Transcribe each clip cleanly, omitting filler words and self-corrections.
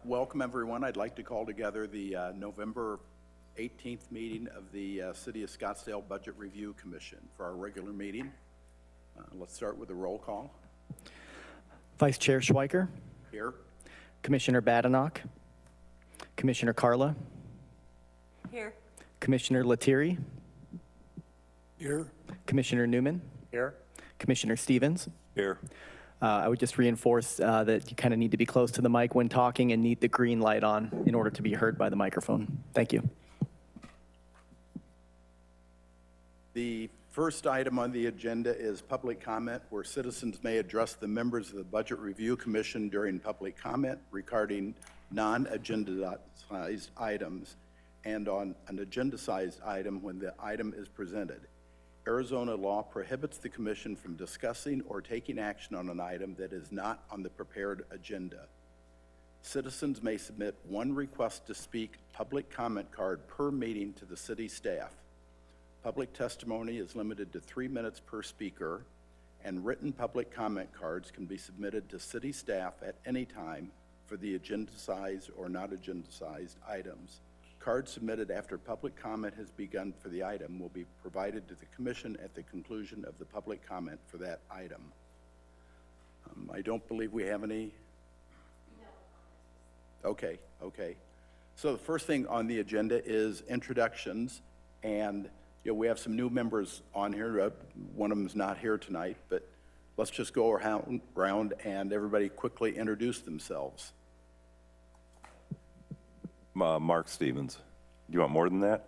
Welcome, everyone. I'd like to call together the November 18th meeting of the City of Scottsdale Budget Review Commission for our regular meeting. Let's start with a roll call. Vice Chair Schweiker. Here. Commissioner Badenoch. Commissioner Carla. Here. Commissioner Lettieri. Here. Commissioner Newman. Here. Commissioner Stevens. Here. I would just reinforce that you kind of need to be close to the mic when talking and need the green light on in order to be heard by the microphone. Thank you. The first item on the agenda is public comment, where citizens may address the members of the Budget Review Commission during public comment regarding non-agenda-sized items and on an agenda-sized item when the item is presented. Arizona law prohibits the commission from discussing or taking action on an item that is not on the prepared agenda. Citizens may submit one request to speak public comment card per meeting to the city staff. Public testimony is limited to 3 minutes per speaker, and written public comment cards can be submitted to city staff at any time for the agenda-sized or not agenda-sized items. Cards submitted after public comment has begun for the item will be provided to the commission at the conclusion of the public comment for that item. I don't believe we have any. No. Okay. So the first thing on the agenda is introductions, and we have some new members on here. One of them is not here tonight, but let's just go around and everybody quickly introduce themselves. Mark Stevens. You want more than that?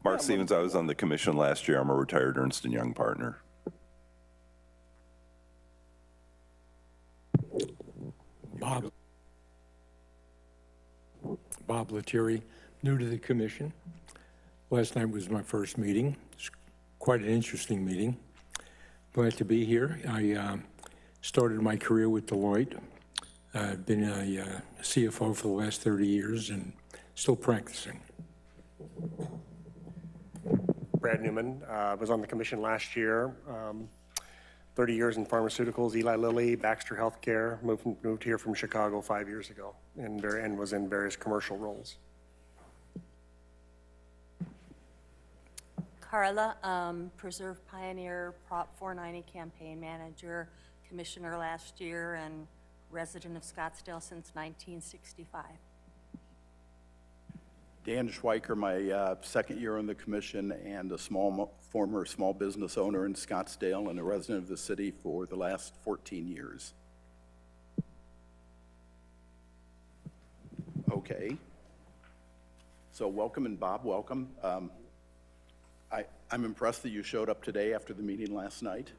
Mark Stevens, I was on the commission last year. I'm a retired Ernst & Young partner. Bob Lettieri, new to the commission. Last night was my first meeting. It's quite an interesting meeting. Glad to be here. I started my career with Deloitte. I've been a CFO for the last 30 years and still practicing. Brad Newman, was on the commission last year. 30 years in pharmaceuticals, Eli Lilly, Baxter Healthcare, moved here from Chicago 5 years ago and was in various commercial roles. Carla, Preserve Pioneer, Prop 490 campaign manager, commissioner last year, and resident of Scottsdale since 1965. Dan Schweiker, my second year on the commission, and a former small business owner in Scottsdale and a resident of the city for the last 14 years. Okay. So welcome, and Bob, welcome. I'm impressed that you showed up today after the meeting last night.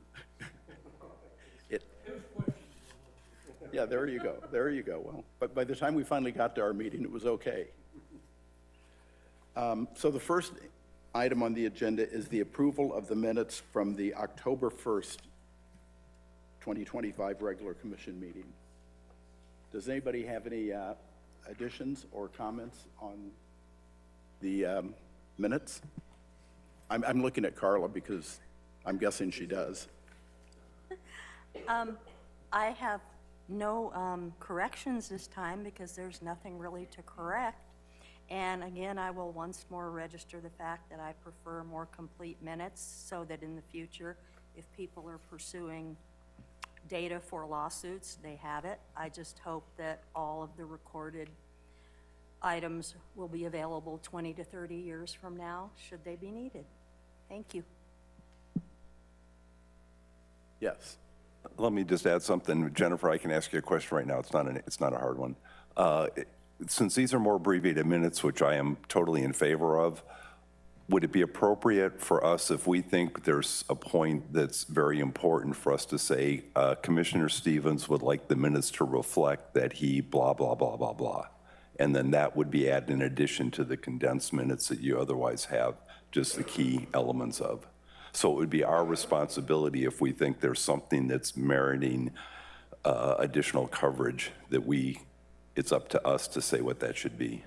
Yeah, there you go. Well, but by the time we finally got to our meeting, it was okay. So the first item on the agenda is the approval of the minutes from the October 1st, 2025 regular commission meeting. Does anybody have any additions or comments on the minutes? I'm looking at Carla because I'm guessing she does. I have no corrections this time because there's nothing really to correct. And again, I will once more register the fact that I prefer more complete minutes so that in the future, if people are pursuing data for lawsuits, they have it. I just hope that all of the recorded items will be available 20 to 30 years from now, should they be needed. Thank you. Yes. Let me just add something. Jennifer, I can ask you a question right now. It's not a hard one. Since these are more abbreviated minutes, which I am totally in favor of, would it be appropriate for us, if we think there's a point that's very important for us to say, Commissioner Stevens would like the minutes to reflect that he blah, blah, blah, blah, blah. And then that would be added in addition to the condensed minutes that you otherwise have just the key elements of. So it would be our responsibility, if we think there's something that's meriting additional coverage, that it's up to us to say what that should be.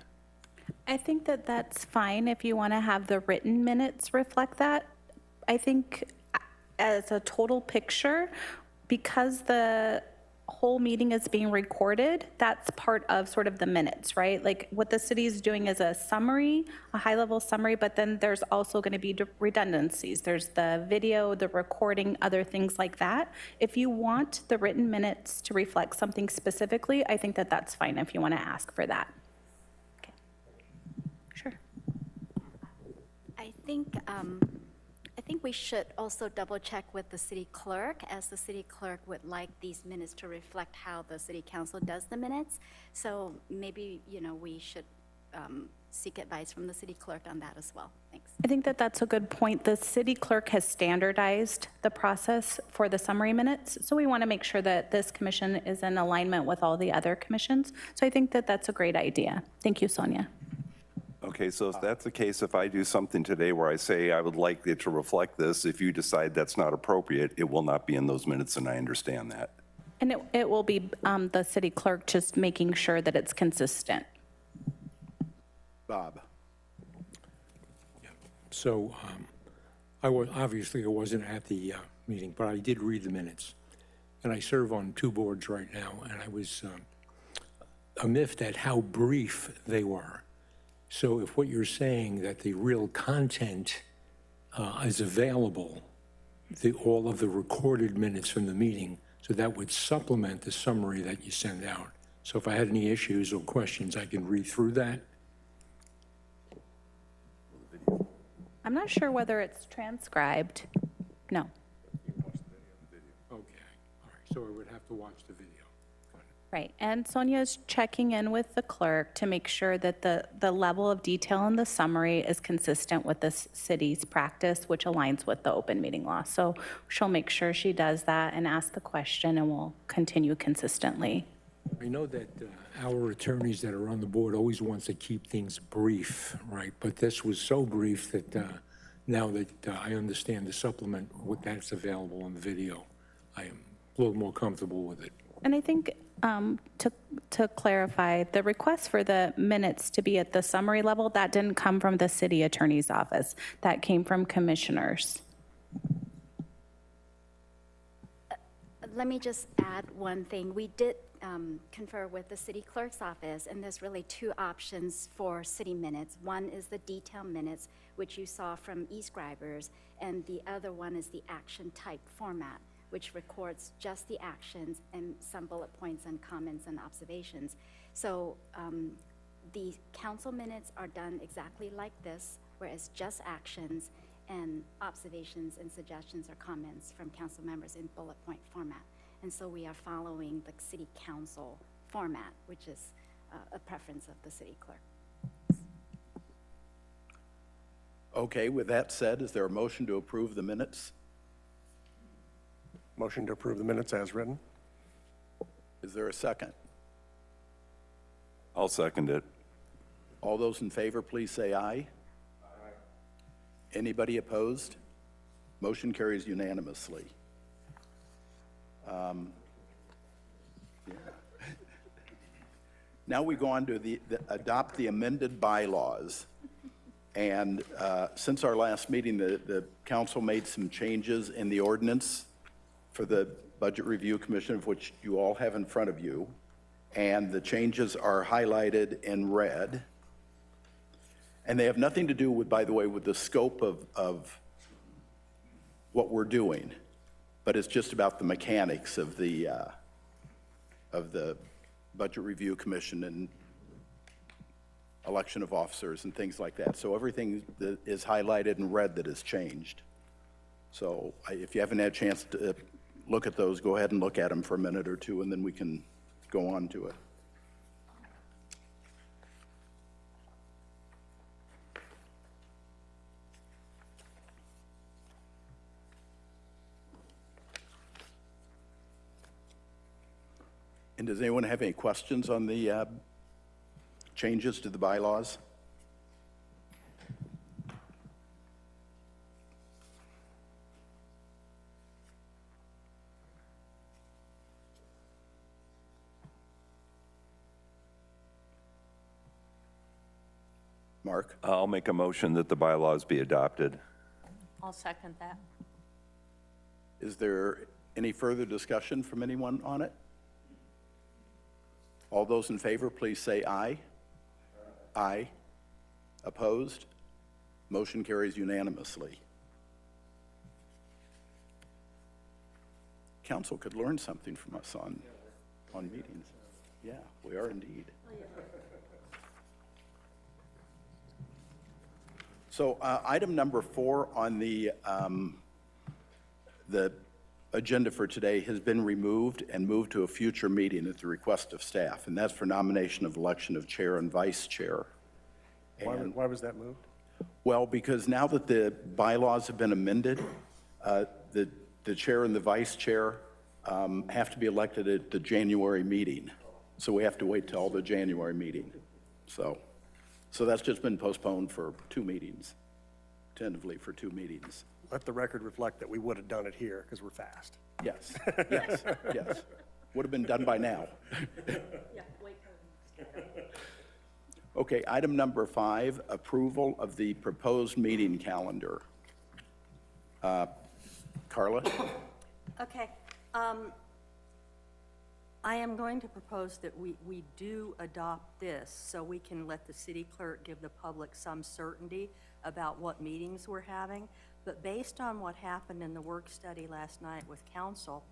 I think that that's fine if you want to have the written minutes reflect that. I think as a total picture, because the whole meeting is being recorded, that's part of sort of the minutes, right? Like what the city is doing is a summary, a high-level summary, but then there's also going to be redundancies. There's the video, the recording, other things like that. If you want the written minutes to reflect something specifically, I think that that's fine if you want to ask for that. Okay. Sure. I think we should also double check with the city clerk, as the city clerk would like these minutes to reflect how the city council does the minutes. So maybe, we should seek advice from the city clerk on that as well. Thanks. I think that that's a good point. The city clerk has standardized the process for the summary minutes, so we want to make sure that this commission is in alignment with all the other commissions. So I think that that's a great idea. Thank you, Sonia. Okay, so if that's the case, if I do something today where I say I would like it to reflect this, if you decide that's not appropriate, it will not be in those minutes, and I understand that. And it will be the city clerk just making sure that it's consistent. Bob? So obviously I wasn't at the meeting, but I did read the minutes. And I serve on 2 boards right now, and I was miffed at how brief they were. So if what you're saying that the real content is available, all of the recorded minutes from the meeting, so that would supplement the summary that you send out. So if I had any issues or questions, I can read through that. I'm not sure whether it's transcribed. No. Okay, all right, so I would have to watch the video. Right, and Sonia is checking in with the clerk to make sure that the level of detail in the summary is consistent with the city's practice, which aligns with the open meeting law. So she'll make sure she does that and ask the question, and we'll continue consistently. I know that our attorneys that are on the board always wants to keep things brief, right? But this was so brief that now that I understand the supplement, what that's available on the video, I am a little more comfortable with it. And I think to clarify, the request for the minutes to be at the summary level, that didn't come from the city attorney's office. That came from commissioners. Let me just add one thing. We did confer with the city clerk's office, and there's really 2 options for city minutes. One is the detail minutes, which you saw from e-scribers, and the other one is the action type format, which records just the actions and some bullet points and comments and observations. So the council minutes are done exactly like this, whereas just actions and observations and suggestions or comments from council members in bullet point format. And so we are following the city council format, which is a preference of the city clerk. Okay, with that said, is there a motion to approve the minutes? Motion to approve the minutes as written. Is there a second? I'll second it. All those in favor, please say aye. Anybody opposed? Motion carries unanimously. Now we go on to adopt the amended bylaws. And since our last meeting, the council made some changes in the ordinance for the Budget Review Commission, of which you all have in front of you. And the changes are highlighted in red. And they have nothing to do with, by the way, with the scope of what we're doing, but it's just about the mechanics of the Budget Review Commission and election of officers and things like that. So everything that is highlighted in red that has changed. So if you haven't had a chance to look at those, go ahead and look at them for a minute or two, and then we can go on to it. And does anyone have any questions on the changes to the bylaws? Mark? I'll make a motion that the bylaws be adopted. I'll second that. Is there any further discussion from anyone on it? All those in favor, please say aye. Aye. Opposed? Motion carries unanimously. Council could learn something from us on meetings. Yeah, we are indeed. So item number 4 on the agenda for today has been removed and moved to a future meeting at the request of staff, and that's for nomination of election of chair and vice chair. Why was that moved? Well, because now that the bylaws have been amended, the chair and the vice chair have to be elected at the January meeting. So we have to wait till the January meeting. So that's just been postponed for 2 meetings, tentatively for 2 meetings. Let the record reflect that we would have done it here because we're fast. Yes, yes, yes. Would have been done by now. Okay, item number 5, approval of the proposed meeting calendar. Carla? Okay. I am going to propose that we do adopt this so we can let the city clerk give the public some certainty about what meetings we're having. But based on what happened in the work study last night with council,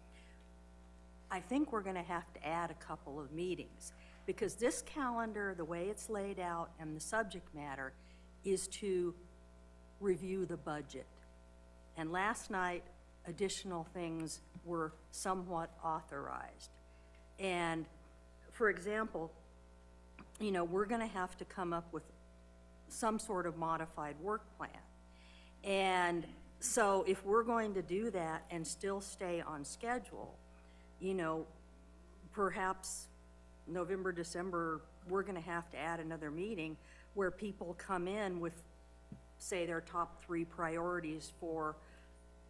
I think we're going to have to add a couple of meetings, because this calendar, the way it's laid out and the subject matter, is to review the budget. And last night, additional things were somewhat authorized. And for example, you know, we're going to have to come up with some sort of modified work plan. And so if we're going to do that and still stay on schedule, you know, perhaps November, December, we're going to have to add another meeting where people come in with, say, their top 3 priorities for,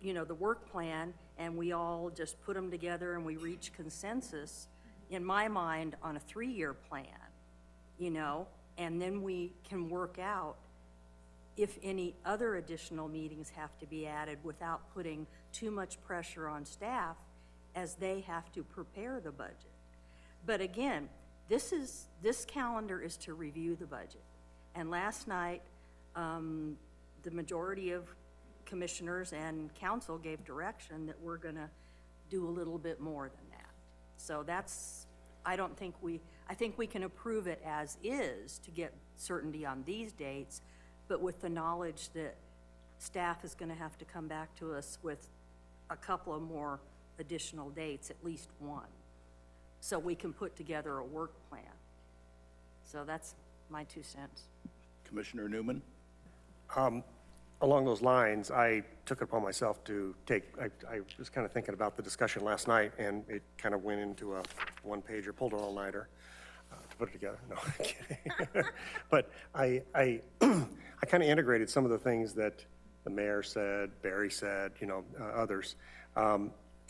you know, the work plan, and we all just put them together and we reach consensus, in my mind, on a 3-year plan, you know, and then we can work out if any other additional meetings have to be added without putting too much pressure on staff as they have to prepare the budget. But again, this calendar is to review the budget. And last night, the majority of commissioners and council gave direction that we're gonna do a little bit more than that. So that's, I think we can approve it as is to get certainty on these dates, but with the knowledge that staff is gonna have to come back to us with a couple of more additional dates, at least 1, so we can put together a work plan. So that's my 2 cents. Commissioner Newman? Along those lines, I took it upon myself to I was kind of thinking about the discussion last night, and it kind of went into a 1-pager, pulled an all-nighter to put it together. No, I'm kidding. But I kind of integrated some of the things that the mayor said, Barry said, you know, others,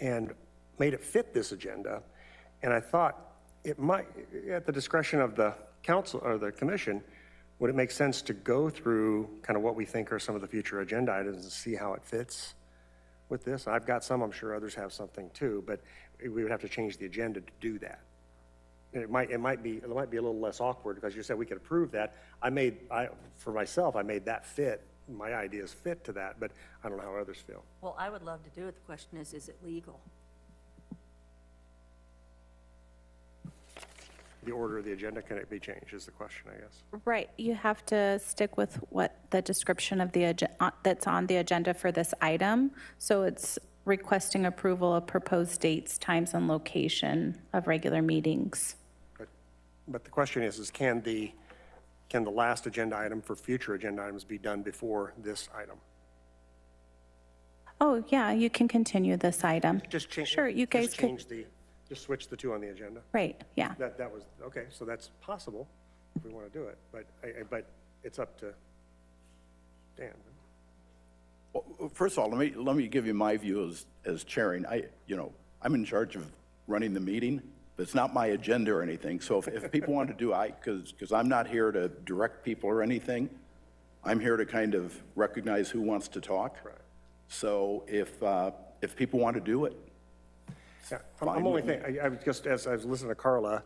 and made it fit this agenda. And I thought it might, at the discretion of the council or the commission, would it make sense to go through kind of what we think are some of the future agenda items and see how it fits with this? I've got some, I'm sure others have something too, but we would have to change the agenda to do that. It might be a little less awkward because you said we could approve that. For myself, I made that fit, my ideas fit to that, but I don't know how others feel. Well, I would love to do it. The question is it legal? The order of the agenda, can it be changed is the question, I guess. Right, you have to stick with what the description of the that's on the agenda for this item. So it's requesting approval of proposed dates, times, and location of regular meetings. But the question is can the last agenda item for future agenda items be done before this item? Oh, yeah, you can continue this item. Just change. Sure, you guys could. Just switch the 2 on the agenda. Right, yeah. That was, okay, so that's possible if we want to do it, but it's up to Dan. Well, first of all, let me give you my view as chairing. I'm in charge of running the meeting, but it's not my agenda or anything. So if people want to do, because I'm not here to direct people or anything, I'm here to kind of recognize who wants to talk. Right. So if people want to do it, yeah, I'm only thinking, I was just, as I was listening to Carla,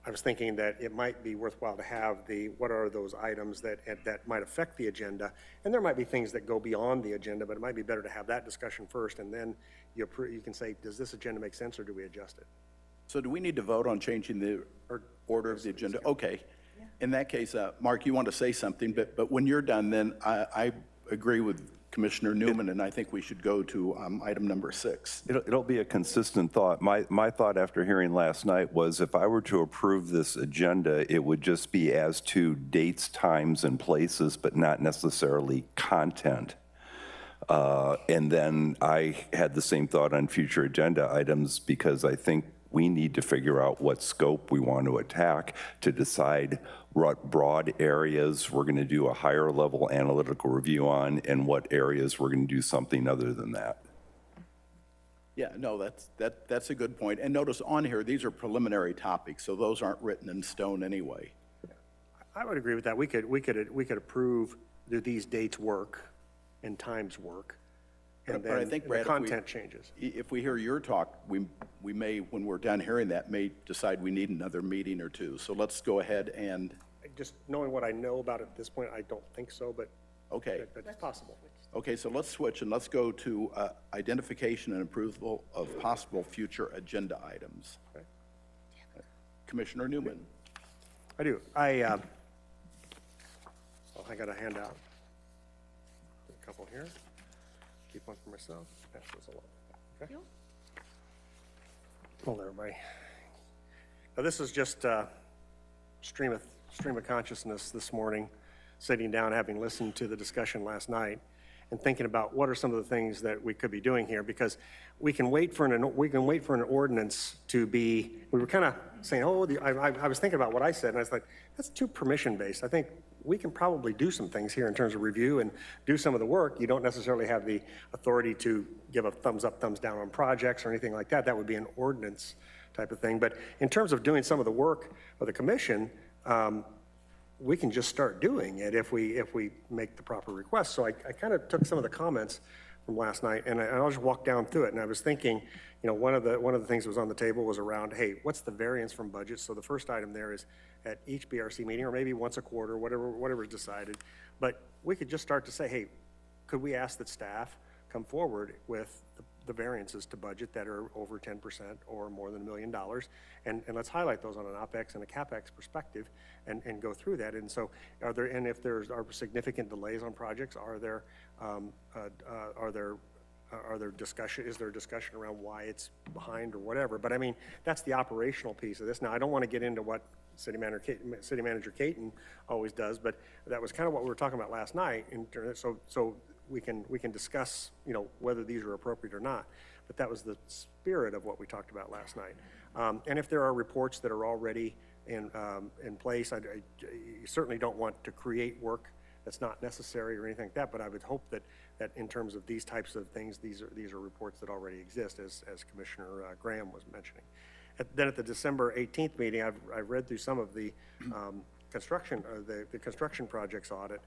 I was thinking that it might be worthwhile to have what are those items that might affect the agenda? And there might be things that go beyond the agenda, but it might be better to have that discussion first, and then you can say, does this agenda make sense, or do we adjust it? So do we need to vote on changing the order of the agenda? Okay. In that case, Mark, you want to say something, but when you're done, then I agree with Commissioner Newman, and I think we should go to item number 6. It'll be a consistent thought. My thought after hearing last night was if I were to approve this agenda, it would just be as to dates, times, and places, but not necessarily content. And then I had the same thought on future agenda items because I think we need to figure out what scope we want to attack to decide what broad areas we're going to do a higher level analytical review on and what areas we're going to do something other than that. Yeah, no, that's a good point. And notice on here, these are preliminary topics, so those aren't written in stone anyway. I would agree with that. We could approve that these dates work and times work, and But I then think, the Brad, content changes. If we hear your talk, we may, when we're done hearing that, may decide we need another meeting or two. So let's go ahead and, Just knowing what I know about it at this point, I don't think so, but okay. that's possible. Okay, so let's switch and let's go to identification and approval of possible future agenda items. Okay. Commissioner Newman. I do. I got a handout. A couple here. Keep one for myself. Pass those along. Okay. Hold everybody. Now this is just stream of consciousness this morning, sitting down, having listened to the discussion last night, and thinking about what are some of the things that we could be doing here, because we can wait for an ordinance to be. We were kind of saying, oh, I was thinking about what I said, and I was like, that's too permission based. I think we can probably do some things here in terms of review and do some of the work. You don't necessarily have the authority to give a thumbs up, thumbs down on projects or anything like that. That would be an ordinance type of thing. But in terms of doing some of the work of the commission, we can just start doing it if we make the proper request. So I kind of took some of the comments from last night, and I'll just walk down through it. And I was thinking, one of the things that was on the table was around, hey, what's the variance from budget? So the first item there is at each BRC meeting, or maybe once a quarter, whatever is decided. But we could just start to say, hey, could we ask that staff come forward with the variances to budget that are over 10% or more than $1 million, and let's highlight those on an OpEx and a CapEx perspective, and go through that. And so, if there are significant delays on projects, is there a discussion around why it's behind or whatever? But I mean, that's the operational piece of this. Now, I don't want to get into what City Manager Caton always does, but that was kind of what we were talking about last night. So we can discuss, whether these are appropriate or not. But that was the spirit of what we talked about last night. And if there are reports that are already in place, you certainly don't want to create work that's not necessary or anything like that. But I would hope that in terms of these types of things, these are reports that already exist, as Commissioner Graham was mentioning. Then at the December 18th meeting, I've read through some of the construction projects audit,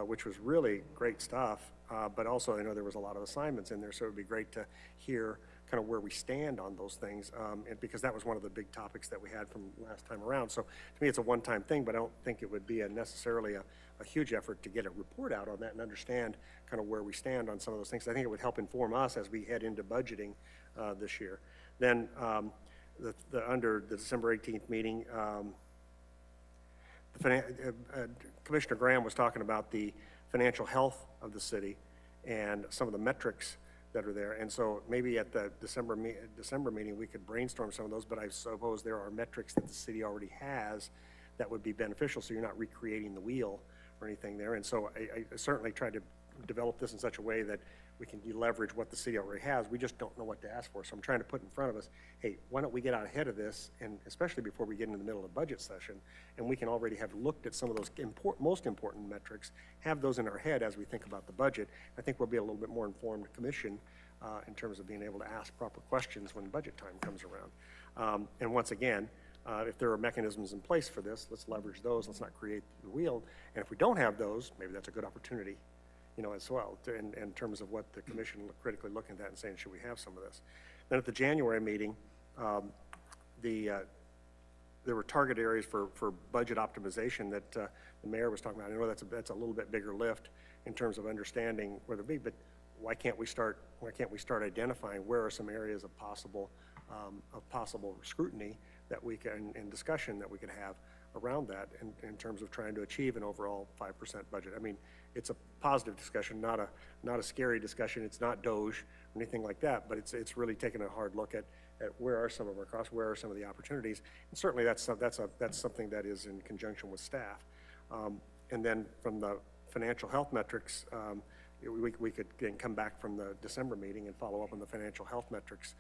which was really great stuff. But also, I know there was a lot of assignments in there, so it would be great to hear kind of where we stand on those things, and because that was one of the big topics that we had from last time around. So to me, it's a one-time thing, but I don't think it would be necessarily a huge effort to get a report out on that and understand kind of where we stand on some of those things. I think it would help inform us as we head into budgeting this year. Then under the December 18th meeting, Commissioner Graham was talking about the financial health of the city and some of the metrics that are there. And so maybe at the December meeting, we could brainstorm some of those, but I suppose there are metrics that the city already has that would be beneficial, so you're not recreating the wheel or anything there. And so I certainly tried to develop this in such a way that we can leverage what the city already has. We just don't know what to ask for. So I'm trying to put in front of us, hey, why don't we get out ahead of this, and especially before we get into the middle of the budget session, and we can already have looked at some of those most important metrics, have those in our head as we think about the budget. I think we'll be a little bit more informed commission in terms of being able to ask proper questions when budget time comes around. And once again, if there are mechanisms in place for this, let's leverage those. Let's not create the wheel. And if we don't have those, maybe that's a good opportunity, as well, in terms of what the commission critically looking at and saying, should we have some of this? Then at the January meeting, the there were target areas for budget optimization that the mayor was talking about. I know that's a little bit bigger lift in terms of understanding where they'll be, but why can't we start identifying where are some areas of possible scrutiny that we can, and discussion that we could have around that in terms of trying to achieve an overall 5% budget. I mean, it's a positive discussion, not a scary discussion. It's not Doge or anything like that, but it's really taking a hard look at where are some of our costs, where are some of the opportunities, and certainly that's something that is in conjunction with staff. And then from the financial health metrics, we could again come back from the December meeting and follow up on the financial health metrics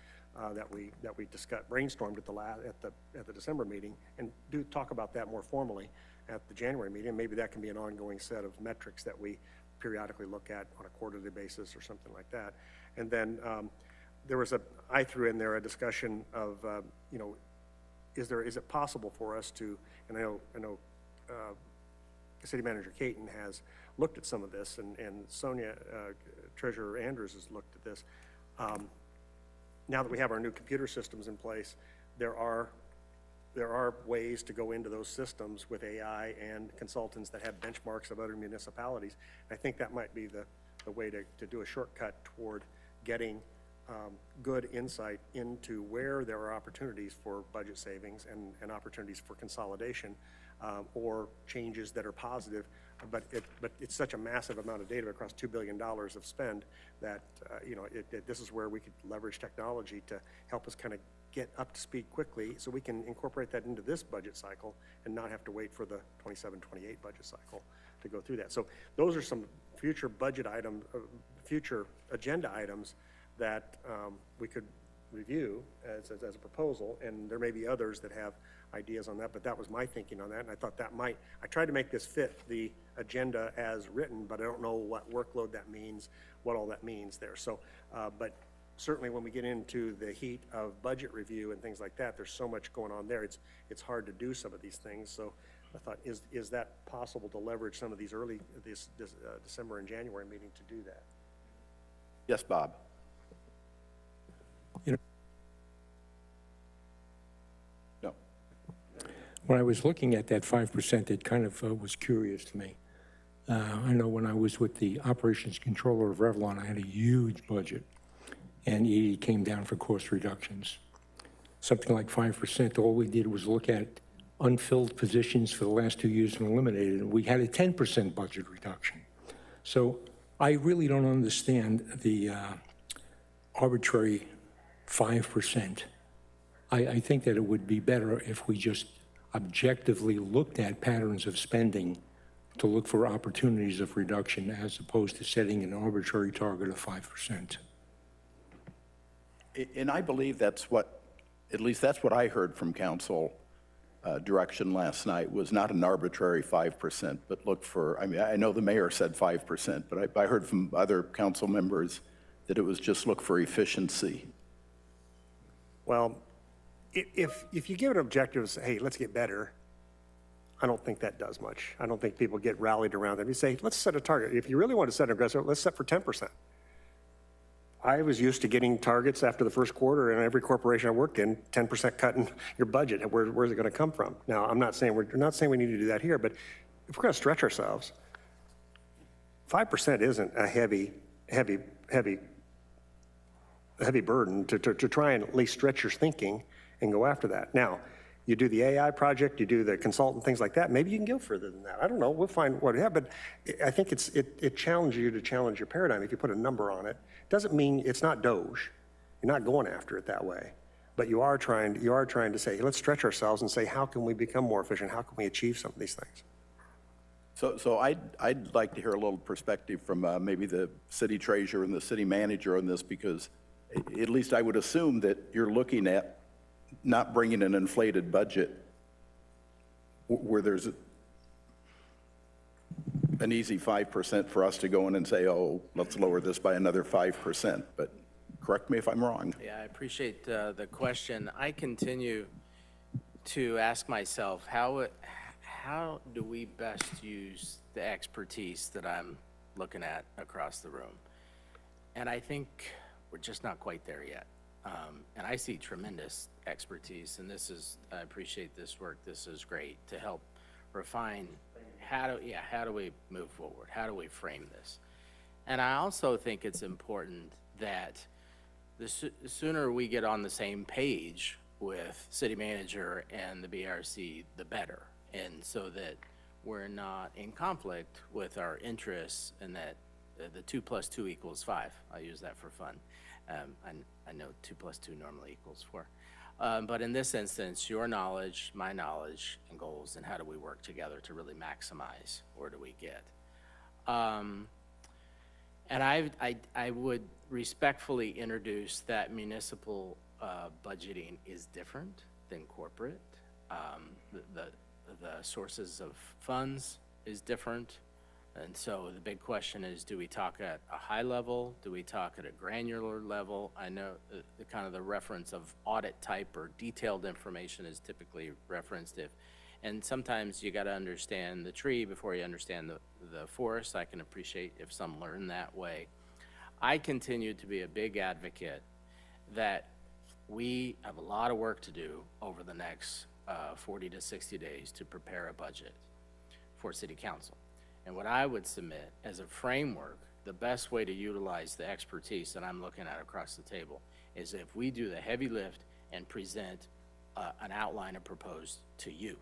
that we discussed, brainstormed at the December meeting, and do talk about that more formally at the January meeting. Maybe that can be an ongoing set of metrics that we periodically look at on a quarterly basis or something like that. And then I threw in there a discussion of, is it possible for us to, and I know City Manager Caton has looked at some of this, and Sonia, Treasurer Andrews has looked at this. Now that we have our new computer systems in place, there are ways to go into those systems with AI and consultants that have benchmarks of other municipalities. And I think that might be the way to do a shortcut toward getting good insight into where there are opportunities for budget savings and opportunities for consolidation or changes that are positive. But it's such a massive amount of data across $2 billion of spend that this is where we could leverage technology to help us kind of get up to speed quickly, so we can incorporate that into this budget cycle and not have to wait for the 27-28 budget cycle to go through that. So those are some future budget items, future agenda items that we could review as a proposal, and there may be others that have ideas on that, but that was my thinking on that, and I thought that I tried to make this fit the agenda as written, but I don't know what workload that means, what all that means there. So, but certainly when we get into the heat of budget review and things like that, there's so much going on there, it's hard to do some of these things. So I thought, is that possible to leverage some of these this December and January meeting to do that? Yes, Bob. No. When I was looking at that 5%, it kind of was curious to me. I know when I was with the operations controller of Revlon, I had a huge budget, and he came down for cost reductions. Something like 5%, all we did was look at unfilled positions for the last 2 years and eliminated it. We had a 10% budget reduction. So I really don't understand the arbitrary 5%. I think that it would be better if we just objectively looked at patterns of spending to look for opportunities of reduction as opposed to setting an arbitrary target of 5%. And I believe at least that's what I heard from council direction last night, was not an arbitrary 5%, but look for, I mean, I know the mayor said 5%, but I heard from other council members that it was just look for efficiency. Well, if you give an objective and say, hey, let's get better, I don't think that does much. I don't think people get rallied around them. You say, let's set a target. If you really want to set an aggressive, let's set for 10%. I was used to getting targets after the first quarter, and every corporation I worked in, 10% cut in your budget. Where's it going to come from? Now, I'm not saying we're not saying we need to do that here, but if we're going to stretch ourselves, 5% isn't a heavy burden to try and at least stretch your thinking and go after that. Now, you do the AI project, you do the consultant, things like that, maybe you can go further than that. I don't know, we'll find what we have, but I think it challenges you to challenge your paradigm. If you put a number on it, doesn't mean it's not Doge. You're not going after it that way. But you are trying to say, let's stretch ourselves and say, how can we become more efficient? How can we achieve some of these things? So I'd like to hear a little perspective from maybe the city treasurer and the city manager on this, because at least I would assume that you're looking at not bringing an inflated budget where there's an easy 5% for us to go in and say, oh, let's lower this by another 5%. But correct me if I'm wrong. Yeah, I appreciate the question. I continue to ask myself, how do we best use the expertise that I'm looking at across the room? And I think we're just not quite there yet. And I see tremendous expertise, and I appreciate this work. This is great to help refine how do we move forward? How do we frame this? And I also think it's important that the sooner we get on the same page with city manager and the BRC, the better. And so that we're not in conflict with our interests, and that the 2 + 2 = 5. I use that for fun. I know 2 + 2 normally equals 4. But in this instance, your knowledge, my knowledge, and goals, and how do we work together to really maximize where do we get? And I would respectfully introduce that municipal budgeting is different than corporate. The sources of funds is different. And so the big question is, do we talk at a high level? Do we talk at a granular level? I know the kind of the reference of audit type or detailed information is typically referenced and sometimes you got to understand the tree before you understand the forest. I can appreciate if some learn that way. I continue to be a big advocate that we have a lot of work to do over the next 40 to 60 days to prepare a budget for city council. And what I would submit as a framework, the best way to utilize the expertise that I'm looking at across the table is if we do the heavy lift and present an outline and propose to you.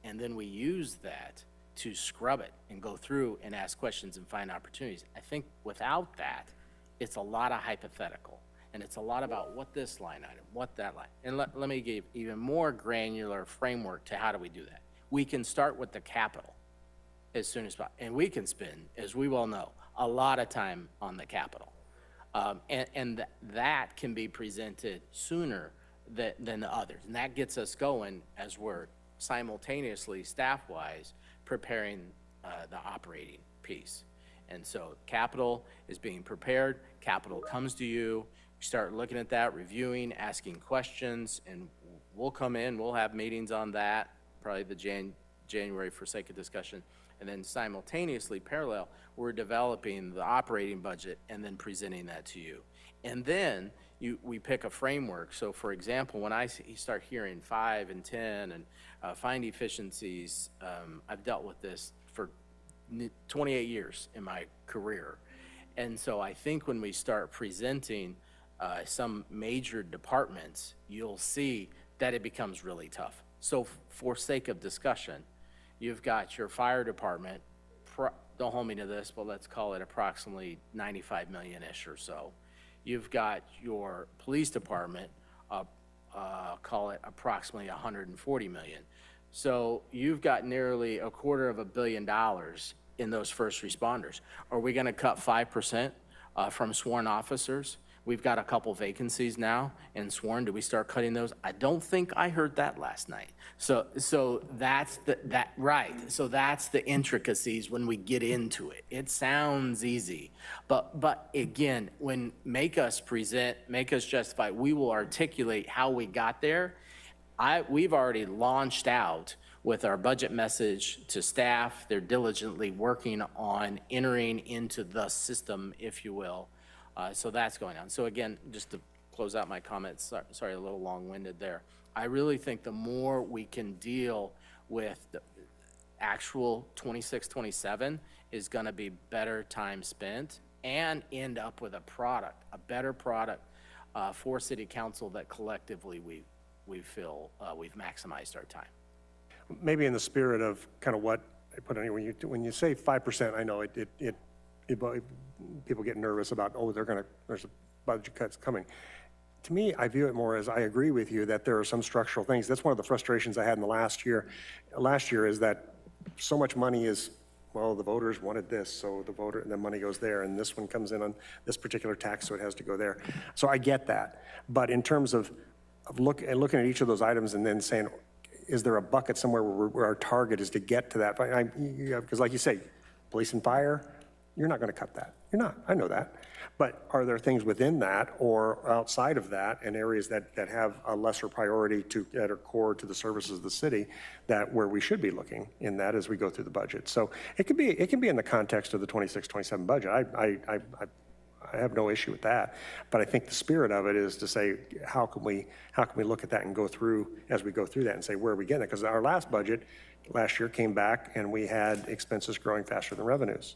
And then we use that to scrub it and go through and ask questions and find opportunities. I think without that, it's a lot of hypothetical. And it's a lot about what this line item, what that line. And let me give even more granular framework to how do we do that. We can start with the capital as soon as possible. And we can spend, as we well know, a lot of time on the capital. And that can be presented sooner than the others. And that gets us going as we're simultaneously, staff-wise, preparing the operating piece. And so capital is being prepared. Capital comes to you. You start looking at that, reviewing, asking questions, and we'll come in. We'll have meetings on that, probably the January for sake of discussion. And then simultaneously, parallel, we're developing the operating budget and then presenting that to you. And then we pick a framework. So for example, when I start hearing 5 and 10 and find efficiencies, I've dealt with this for 28 years in my career. And so I think when we start presenting some major departments, you'll see that it becomes really tough. So for sake of discussion, you've got your fire department, don't hold me to this, but let's call it approximately 95 million-ish or so. You've got your police department, call it approximately 140 million. So you've got nearly $250 million in those first responders. Are we going to cut 5% from sworn officers? We've got a couple vacancies now in sworn. Do we start cutting those? I don't think I heard that last night. So that's right. So that's the intricacies when we get into it. It sounds easy, but again, when make us present, make us justify, we will articulate how we got there. We've already launched out with our budget message to staff. They're diligently working on entering into the system, if you will. So that's going on. So again, just to close out my comments, sorry, a little long-winded there. I really think the more we can deal with the actual 26, 27 is going to be better time spent and end up with a product, a better product for City Council that collectively we feel we've maximized our time. Maybe in the spirit of kind of what I put on here, when you say 5%, I know people get nervous about, there's a budget cuts coming. To me, I view it more as I agree with you that there are some structural things. That's one of the frustrations I had in the last year. Last year is that so much money is, well, the voters wanted this, so the money goes there, and this one comes in on this particular tax, so it has to go there. So I get that. But in terms of looking at each of those items and then saying, is there a bucket somewhere where our target is to get to that? Because like you say, police and fire, you're not going to cut that. You're not. I know that. But are there things within that or outside of that in areas that have a lesser priority that are core to the services of the city where we should be looking in that as we go through the budget? So it can be in the context of the 26-27 budget. I have no issue with that. But I think the spirit of it is to say, how can we look at that and go through, as we go through that and say, where are we getting it? Because our last budget last year came back and we had expenses growing faster than revenues.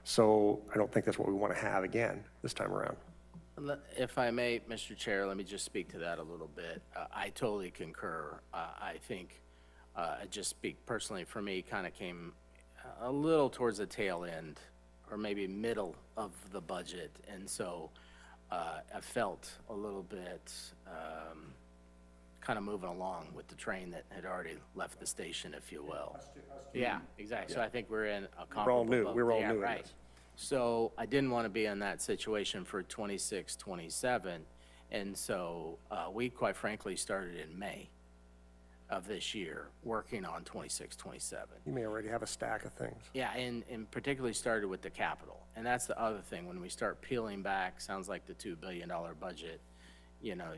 So I don't think that's what we want to have again this time around. If I may, Mr. Chair, let me just speak to that a little bit. I totally concur. I think, just speak personally for me, kind of came a little towards the tail end or maybe middle of the budget. And so I felt a little bit kind of moving along with the train that had already left the station, if you will. Yeah, exactly. So I think we're in a comparable. We were all new in right. this. So I didn't want to be in that situation for 26, 27. And so we quite frankly started in May of this year working on 26, 27. You may already have a stack of things. Yeah, and particularly started with the capital. And that's the other thing, when we start peeling back, sounds like the $2 billion budget, you know,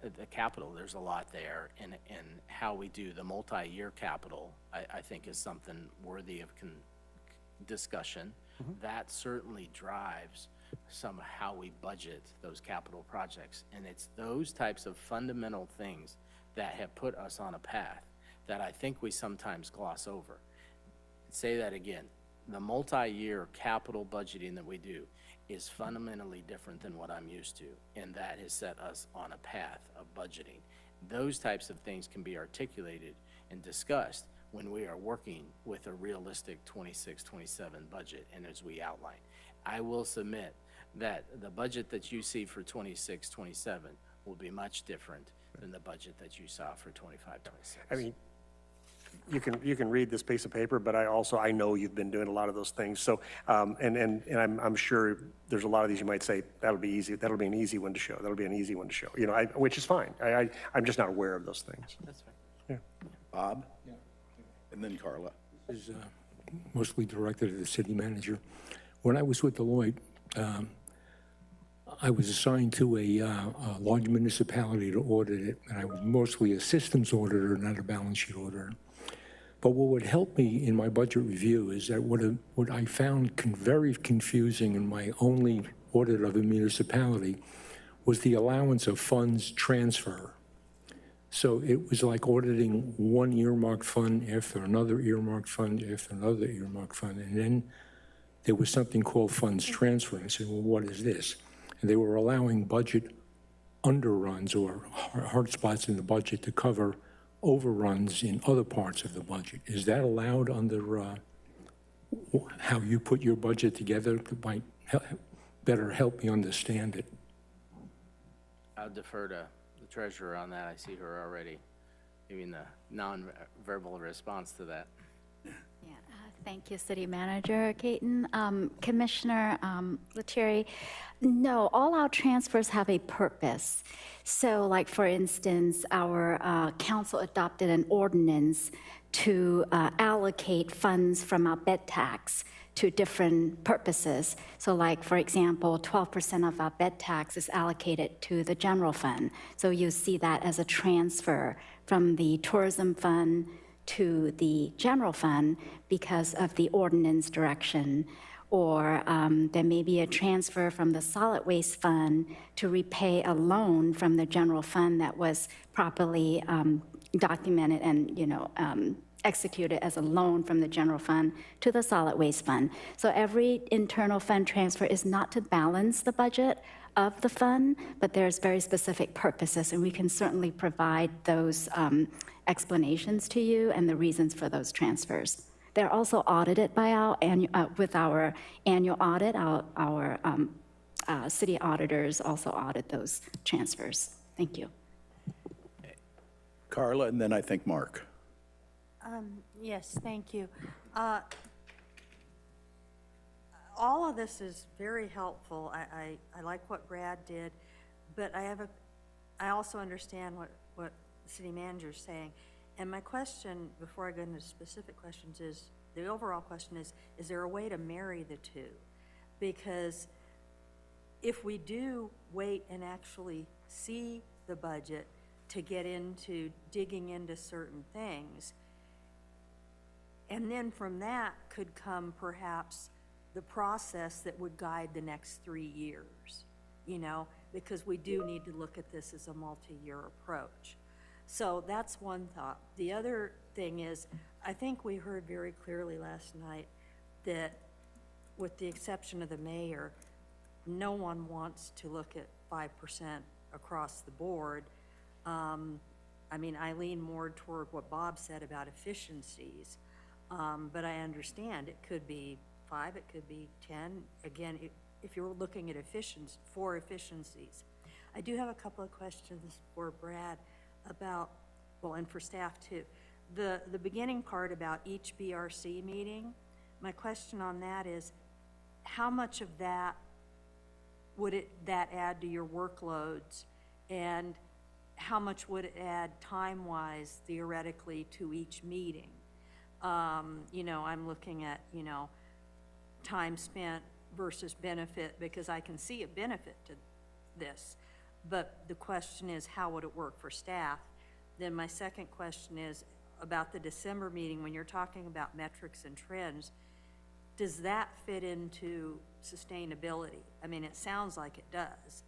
the capital, there's a lot there. And how we do the multi-year capital, I think is something worthy of discussion. That certainly drives some of how we budget those capital projects. And it's those types of fundamental things that have put us on a path that I think we sometimes gloss over. Say that again. The multi-year capital budgeting that we do is fundamentally different than what I'm used to, and that has set us on a path of budgeting. Those types of things can be articulated and discussed when we are working with a realistic 26, 27 budget, and as we outline. I will submit that the budget that you see for 26, 27 will be much different than the budget that you saw for 25, 26. I mean, you can read this piece of paper, but I know you've been doing a lot of those things. So, and I'm sure there's a lot of these you might say, that'll be easy, that'll be an easy one to show, that'll be an easy one to show, you know, which is fine. I'm just not aware of those things. That's fine. Yeah. Bob? And then Carla. Is mostly directed at the city manager. When I was with Deloitte, I was assigned to a large municipality to audit it, and I was mostly a systems auditor, not a balance sheet auditor. But what would help me in my budget review is that what I found very confusing in my only audit of a municipality was the allowance of funds transfer. So it was like auditing one earmarked fund after another earmarked fund after another earmarked fund. And then there was something called funds transfer. And I said, well, what is this? And they were allowing budget underruns or hard spots in the budget to cover overruns in other parts of the budget. Is that allowed under how you put your budget together? That might better help me understand it. I'll defer to the treasurer on that. I see her already giving the non-verbal response to that. Yeah, thank you, City Manager Caton. Commissioner Lettieri, no, all our transfers have a purpose. So like, for instance, our council adopted an ordinance to allocate funds from our bed tax to different purposes. So like, for example, 12% of our bed tax is allocated to the general fund. So you see that as a transfer from the tourism fund to the general fund because of the ordinance direction. Or there may be a transfer from the solid waste fund to repay a loan from the general fund that was properly documented and, executed as a loan from the general fund to the solid waste fund. So every internal fund transfer is not to balance the budget of the fund, but there's very specific purposes, and we can certainly provide those explanations to you and the reasons for those transfers. They're also audited by with our annual audit. Our city auditors also audit those transfers. Thank you. Carla, and then I think Mark. Yes, thank you. All of this is very helpful. I like what Brad did, but I also understand what the city manager is saying. And my question, before I go into specific questions, is, the overall question is there a way to marry the two? Because if we do wait and actually see the budget to get into digging into certain things, and then from that could come perhaps the process that would guide the next 3 years, you know, because we do need to look at this as a multi-year approach. So that's one thought. The other thing is, I think we heard very clearly last night that, with the exception of the mayor, no one wants to look at 5% across the board. I mean, I lean more toward what Bob said about efficiencies, but I understand it could be 5, it could be 10. Again, if you're looking at efficiencies. I do have a couple of questions for Brad about, well, and for staff too. The beginning part about each BRC meeting, my question on that is, how much of that would that add to your workloads, and how much would it add time-wise, theoretically, to each meeting? You know, I'm looking at, you know, time spent versus benefit, because I can see a benefit to this. But the question is, how would it work for staff? Then my second question is about the December meeting, when you're talking about metrics and trends, does that fit into sustainability? I mean, it sounds like it does,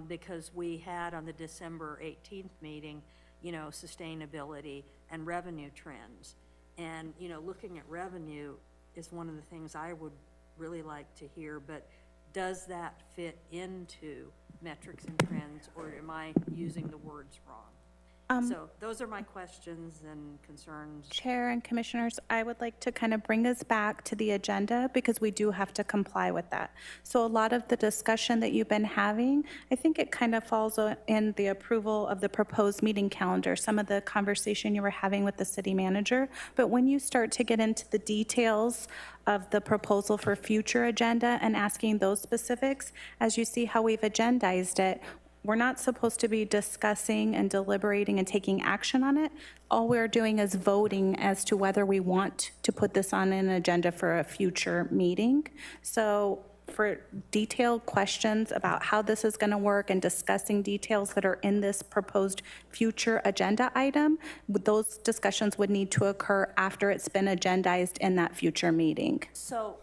because we had on the December 18th meeting, you know, sustainability and revenue trends. And, you know, looking at revenue is one of the things I would really like to hear, but does that fit into metrics and trends, or am I using the words wrong? So those are my questions and concerns. Chair and Commissioners, I would like to kind of bring us back to the agenda, because we do have to comply with that. So a lot of the discussion that you've been having, I think it kind of falls in the approval of the proposed meeting calendar, some of the conversation you were having with the city manager. But when you start to get into the details of the proposal for future agenda and asking those specifics, as you see how we've agendized it, we're not supposed to be discussing and deliberating and taking action on it. All we're doing is voting as to whether we want to put this on an agenda for a future meeting. So for detailed questions about how this is going to work and discussing details that are in this proposed future agenda item, those discussions would need to occur after it's been agendized in that future meeting. So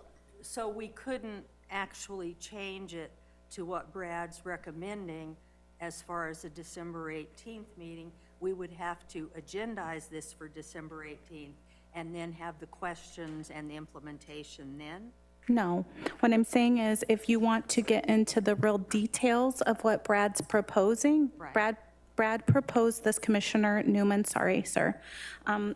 we couldn't actually change it to what Brad's recommending as far as the December 18th meeting. We would have to agendize this for December 18th and then have the questions and the implementation then? No. What I'm saying is, if you want to get into the real details of what Brad's proposing, Right. Brad proposed this, Commissioner Newman, sorry, sir.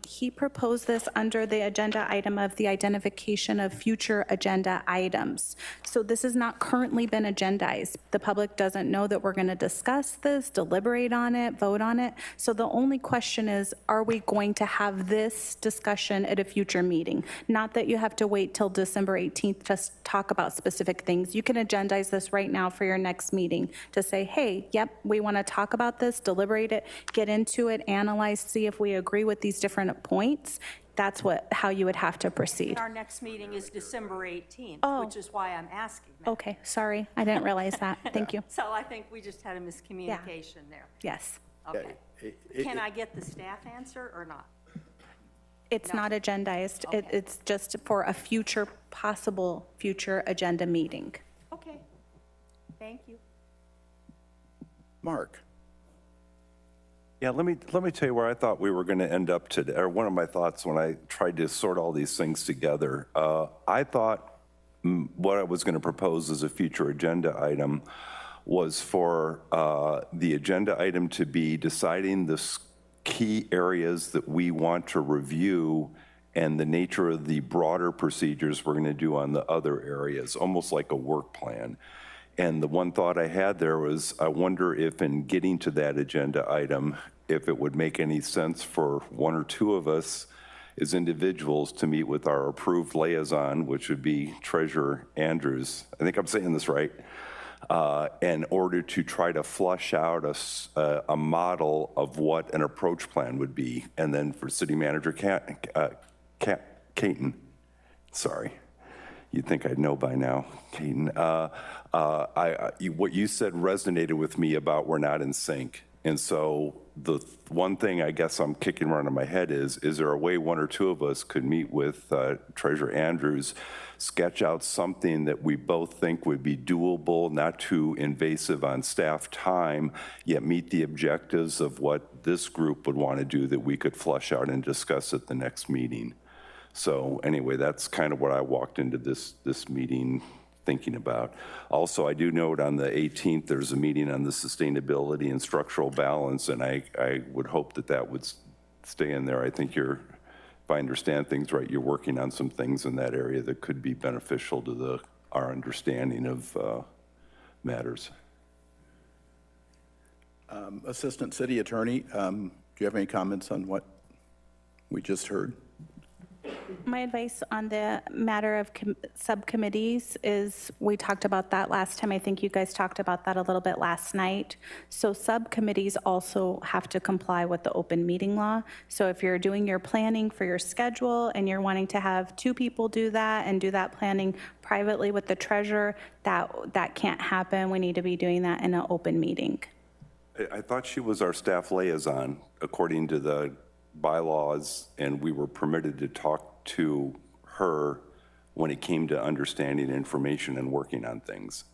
He proposed this under the agenda item of the identification of future agenda items. So this has not currently been agendized. The public doesn't know that we're going to discuss this, deliberate on it, vote on it. So the only question is, are we going to have this discussion at a future meeting? Not that you have to wait till December 18th to talk about specific things. You can agendize this right now for your next meeting to say, hey, yep, we want to talk about this, deliberate it, get into it, analyze, see if we agree with these different points. That's how you would have to proceed. Our next meeting is December 18th, Oh. which is why I'm asking that. Okay, sorry, I didn't realize that. Thank you. So I think we just had a miscommunication there. Yes, Okay. it- Can I get the staff answer or not? it's No. not agendized. Okay. It's just for a possible future agenda meeting. Okay. Thank you. Mark? Yeah, let me tell you where I thought we were going to end up today, or one of my thoughts when I tried to sort all these things together. I thought what I was going to propose as a future agenda item was for the agenda item to be deciding the key areas that we want to review and the nature of the broader procedures we're going to do on the other areas, almost like a work plan. And the one thought I had there was, I wonder if in getting to that agenda item, if it would make any sense for one or two of us as individuals to meet with our approved liaison, which would be Treasurer Andrews. I think I'm saying this right. In order to try to flush out a model of what an approach plan would be. And then for City Manager Caton, sorry. You'd think I'd know by now, Caton. What you said resonated with me about we're not in sync. And so the one thing I guess I'm kicking around in my head is there a way one or two of us could meet with Treasurer Andrews, sketch out something that we both think would be doable, not too invasive on staff time, yet meet the objectives of what this group would want to do that we could flush out and discuss at the next meeting. So anyway, that's kind of what I walked into this meeting thinking about. Also, I do note on the 18th, there's a meeting on the sustainability and structural balance, and I would hope that that would stay in there. I think if I understand things right, you're working on some things in that area that could be beneficial to our understanding of matters. Assistant City Attorney, do you have any comments on what we just heard? My advice on the matter of subcommittees is, we talked about that last time. I think you guys talked about that a little bit last night. So subcommittees also have to comply with the open meeting law. So if you're doing your planning for your schedule and you're wanting to have 2 people do that and do that planning privately with the treasurer, that can't happen. We need to be doing that in an open meeting. I thought she was our staff liaison, according to the bylaws, and we were permitted to talk to her when it came to understanding information and working on things.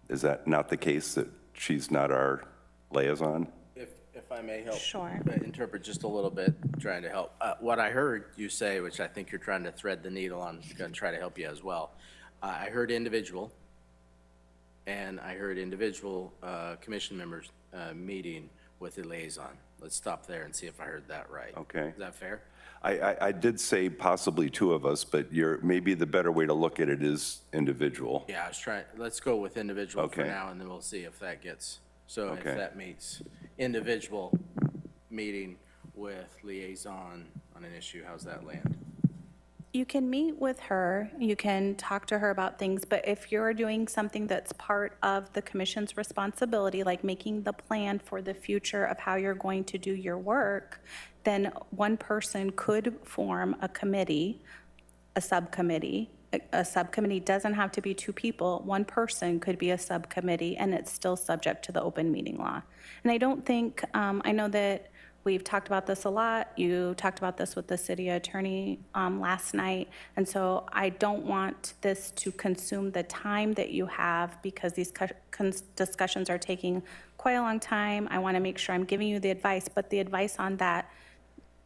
Is that not the case, that she's not our liaison? If I may help. Sure. Interpret just a little bit, trying to help. What I heard you say, which I think you're trying to thread the needle on, going to try to help you as well. I heard individual, and I heard individual commission members meeting with the liaison. Let's stop there and see if I heard that right. Okay. Is that fair? I did say possibly 2 of us, but maybe the better way to look at it is individual. Yeah, I was trying, let's go with individual for Okay. now, and then we'll see if that gets, so if Okay. that meets individual meeting with liaison on an issue, how's that land? You can meet with her, you can talk to her about things, but if you're doing something that's part of the commission's responsibility, like making the plan for the future of how you're going to do your work, then one person could form a committee, a subcommittee. A subcommittee doesn't have to be 2 people. One person could be a subcommittee, and it's still subject to the open meeting law. And I don't think, I know that we've talked about this a lot. You talked about this with the city attorney last night. And so I don't want this to consume the time that you have, because these discussions are taking quite a long time. I want to make sure I'm giving you the advice, but the advice on that,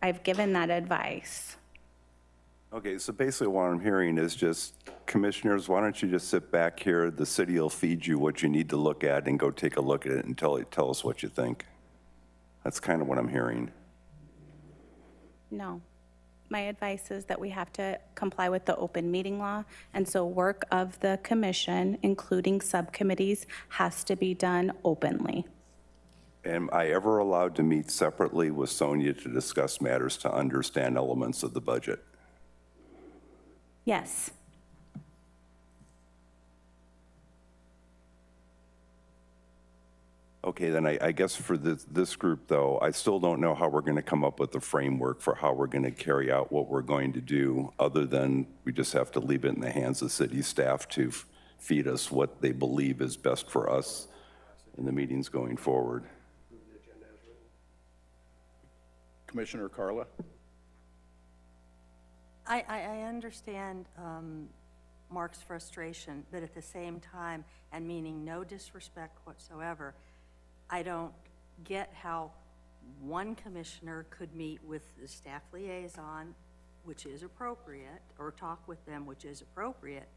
I've given that advice. Okay, so basically what I'm hearing is just, commissioners, why don't you just sit back here? The city will feed you what you need to look at, and go take a look at it and tell us what you think. That's kind of what I'm hearing. No. My advice is that we have to comply with the open meeting law, and so work of the commission, including subcommittees, has to be done openly. Am I ever allowed to meet separately with Sonia to discuss matters to understand elements of the budget? Yes. Okay, then I guess for this group, though, I still don't know how we're going to come up with a framework for how we're going to carry out what we're going to do, other than we just have to leave it in the hands of city staff to feed us what they believe is best for us in the meetings going forward. Commissioner Carla? I understand Mark's frustration, but at the same time, and meaning no disrespect whatsoever, I don't get how one commissioner could meet with the staff liaison, which is appropriate, or talk with them, which is appropriate,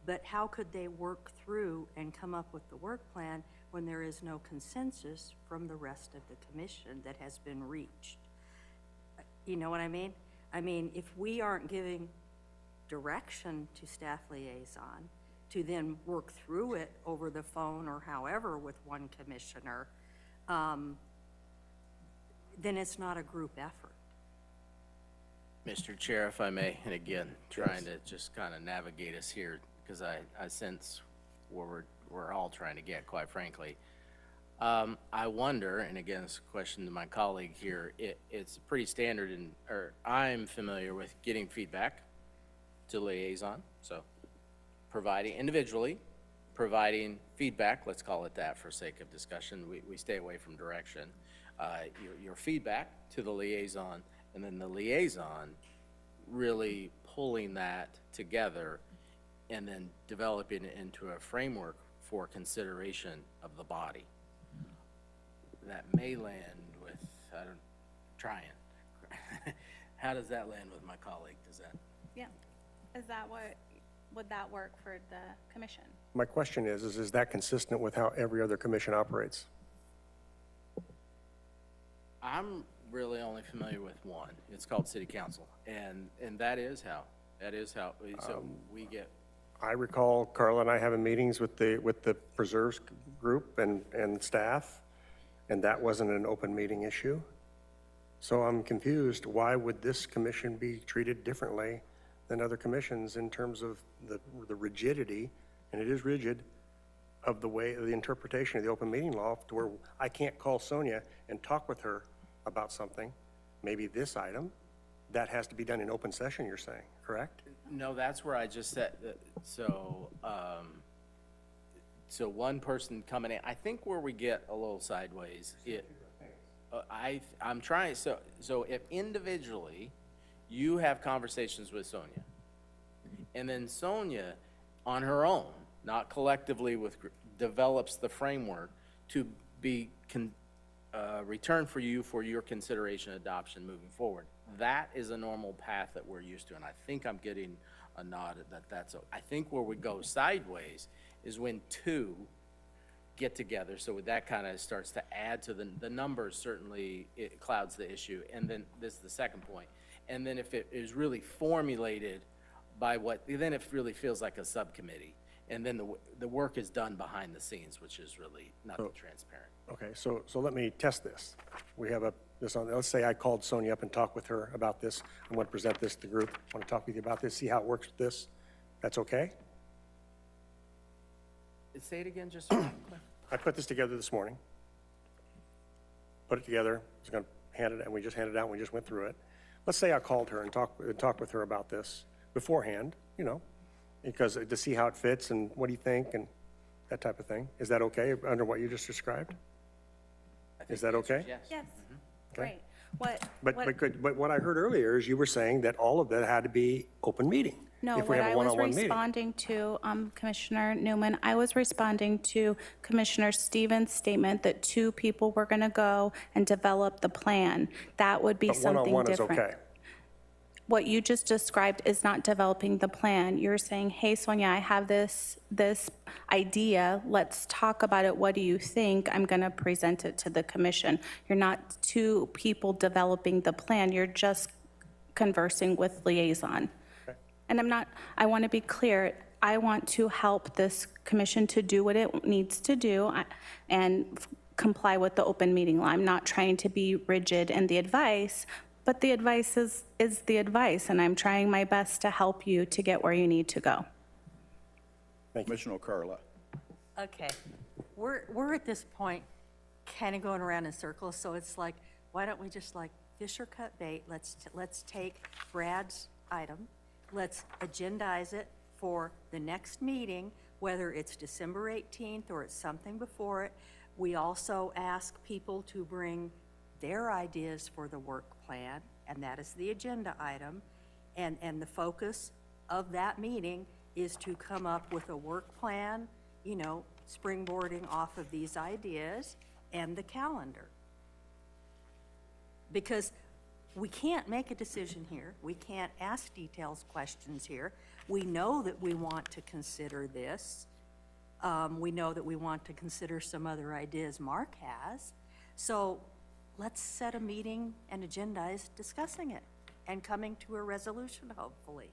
but how could they work through and come up with the work plan when there is no consensus from the rest of the commission that has been reached? You know what I mean? I mean, if we aren't giving direction to staff liaison to then work through it over the phone or however with one commissioner, then it's not a group effort. Mr. Chair, if I may, and again, trying to just kind of navigate us here, because I sense where we're all trying to get, quite frankly. I wonder, and again, it's a question to my colleague here, it's pretty standard, or I'm familiar with getting feedback to liaison, so providing providing feedback, let's call it that for sake of discussion. We stay away from direction. Your feedback to the liaison, and then the liaison really pulling that together and then developing it into a framework for consideration of the body. That may land with, trying. How does that land with my colleague? Does that? Yeah. Is that would that work for the commission? My question is that consistent with how every other commission operates? I'm really only familiar with one. It's called city council, and that is how, so we get. I recall Carla and I having meetings with the preserves group and staff, and that wasn't an open meeting issue. So I'm confused, why would this commission be treated differently than other commissions in terms of the rigidity, and it is rigid, of the interpretation of the open meeting law, to where I can't call Sonia and talk with her about something, maybe this item, that has to be done in open session, you're saying, correct? No, that's where I just said, so one person coming in, I think where we get a little sideways, I'm trying, so if individually, you have conversations with Sonia, and then Sonia, on her own, not collectively develops the framework to be returned for you for your consideration adoption moving forward. That is a normal path that we're used to, and I think I'm getting a nod I think where we go sideways is when two get together, so that kind of starts to add to the numbers, certainly it clouds the issue, and then this is the second point. And then if it is really formulated by then it really feels like a subcommittee, and then the work is done behind the scenes, which is really not transparent. Okay, so let me test this. We have let's say I called Sonia up and talked with her about this. I'm going to present this to the group. I want to talk with you about this, see how it works with this. That's okay? Say it again, just so I'm clear. I put this together this morning. Put it together. I was going to hand it, and we just handed it out, and we just went through it. Let's say I called her and talked with her about this beforehand, because to see how it fits and what do you think and that type of thing. Is that okay under what you just described? Is that okay? Yes. Yes. Okay. Great. But what I heard earlier is you were saying that all of that had to be open meeting. No, if we what have a I was one-on-one meeting. responding to, Commissioner Newman, I was responding to Commissioner Stevens' statement that two people were going to go and develop the plan. That would be But something one-on-one is different. okay. What you just described is not developing the plan. You're saying, hey, Sonia, I have this idea. Let's talk about it. What do you think? I'm going to present it to the commission. You're not two people developing the plan. You're just conversing with liaison. Okay. And I want to be clear. I want to help this commission to do what it needs to do and comply with the open meeting law. I'm not trying to be rigid in the advice, but the advice is the advice, and I'm trying my best to help you to get where you need to go. Commissioner Carla. Okay, we're at this point kind of going around in circles, so it's like, why don't we just like fish or cut bait? Let's take Brad's item, let's agendize it for the next meeting, whether it's December 18th or it's something before it. We also ask people to bring their ideas for the work plan, and that is the agenda item. And the focus of that meeting is to come up with a work plan, springboarding off of these ideas and the calendar. Because we can't make a decision here. We can't ask details questions here. We know that we want to consider this. We know that we want to consider some other ideas Mark has. So let's set a meeting and agendize discussing it and coming to a resolution, hopefully.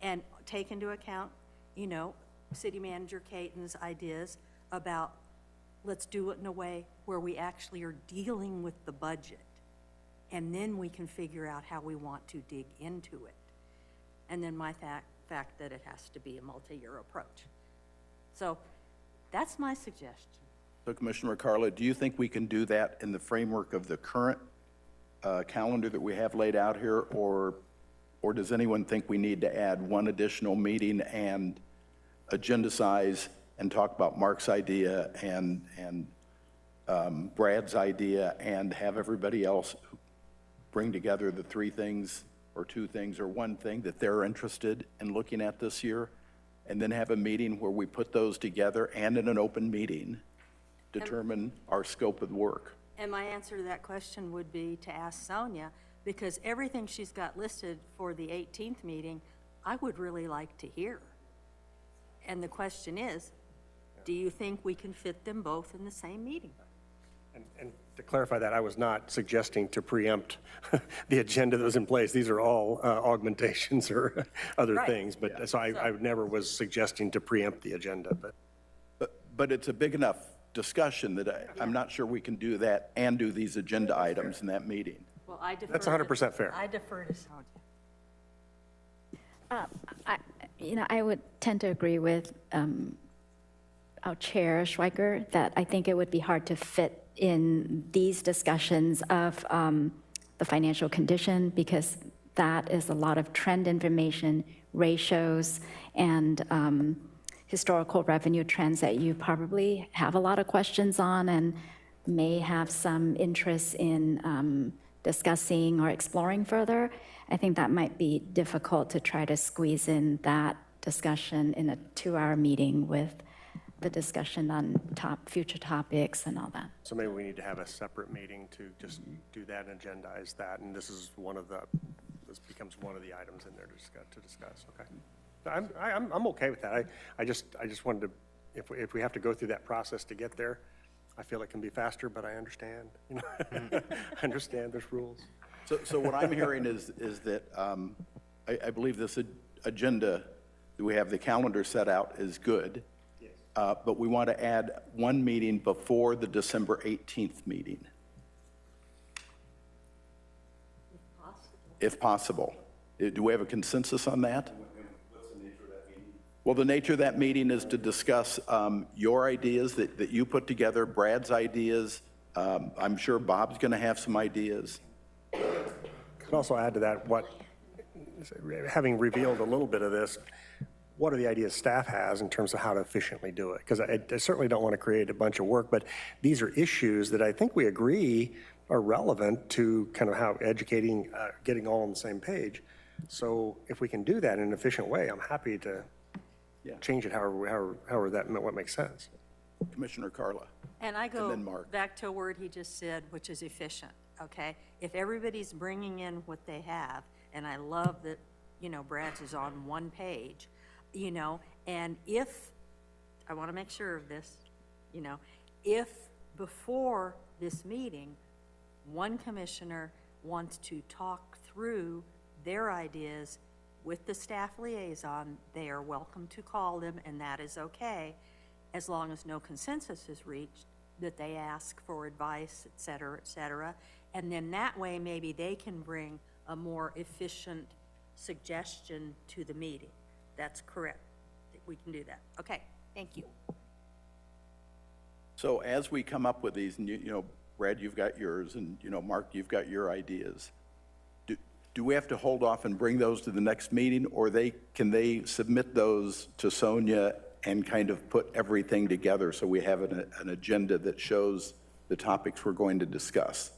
And take into account, City Manager Caton's ideas about let's do it in a way where we actually are dealing with the budget. And then we can figure out how we want to dig into it. And then my fact that it has to be a multi-year approach. So that's my suggestion. So Commissioner Carla, do you think we can do that in the framework of the current calendar that we have laid out here, or does anyone think we need to add one additional meeting and agendicize and talk about Mark's idea and Brad's idea and have everybody else bring together the three things or two things or one thing that they're interested in looking at this year, and then have a meeting where we put those together and in an open meeting, determine our scope of work. And my answer to that question would be to ask Sonia, because everything she's got listed for the 18th meeting, I would really like to hear. And the question is, do you think we can fit them both in the same meeting? And to clarify that, I was not suggesting to preempt the agenda that was in place. These are all augmentations or other Right. things, but so I never was suggesting to preempt the agenda, but. But it's a big enough discussion that I'm not sure we can do that and do these agenda items in that meeting. Well, I defer. That's 100% fair. I defer to Sonia. I would tend to agree with our chair, Schweiger, that I think it would be hard to fit in these discussions of the financial condition, because that is a lot of trend information, ratios, and historical revenue trends that you probably have a lot of questions on and may have some interest in discussing or exploring further. I think that might be difficult to try to squeeze in that discussion in a 2-hour meeting with the discussion on future topics and all that. So maybe we need to have a separate meeting to just do that and agendize that, and this becomes one of the items in there to discuss, okay? I'm okay with that. I just wanted to, if we have to go through that process to get there, I feel it can be faster, but I understand, I understand there's rules. So what I'm hearing is that I believe this agenda that we have the calendar set out is good. Yes. But we want to add one meeting before the December 18th meeting. If possible. Do we have a consensus on that? What's the nature of that meeting? Well, the nature of that meeting is to discuss your ideas that you put together, Brad's ideas. I'm sure Bob's going to have some ideas. Could also add to that, having revealed a little bit of this, what are the ideas staff has in terms of how to efficiently do it? Because I certainly don't want to create a bunch of work, but these are issues that I think we agree are relevant to kind of how educating, getting all on the same page. So if we can do that in an efficient way, I'm happy to change it however what makes sense. Commissioner Carla. And I go then Mark. back to a word he just said, which is efficient, okay? If everybody's bringing in what they have, and I love that, Brad's is on one page, and if, I want to make sure of this, if before this meeting, one commissioner wants to talk through their ideas with the staff liaison, they are welcome to call them, and that is okay, as long as no consensus is reached, that they ask for advice, et cetera, and then that way maybe they can bring a more efficient suggestion to the meeting. That's correct. We can do that. Okay, thank you. So as we come up with these, and Brad, you've got yours, and Mark, you've got your ideas. Do we have to hold off and bring those to the next meeting, or can they submit those to Sonia and kind of put everything together so we have an agenda that shows the topics we're going to discuss?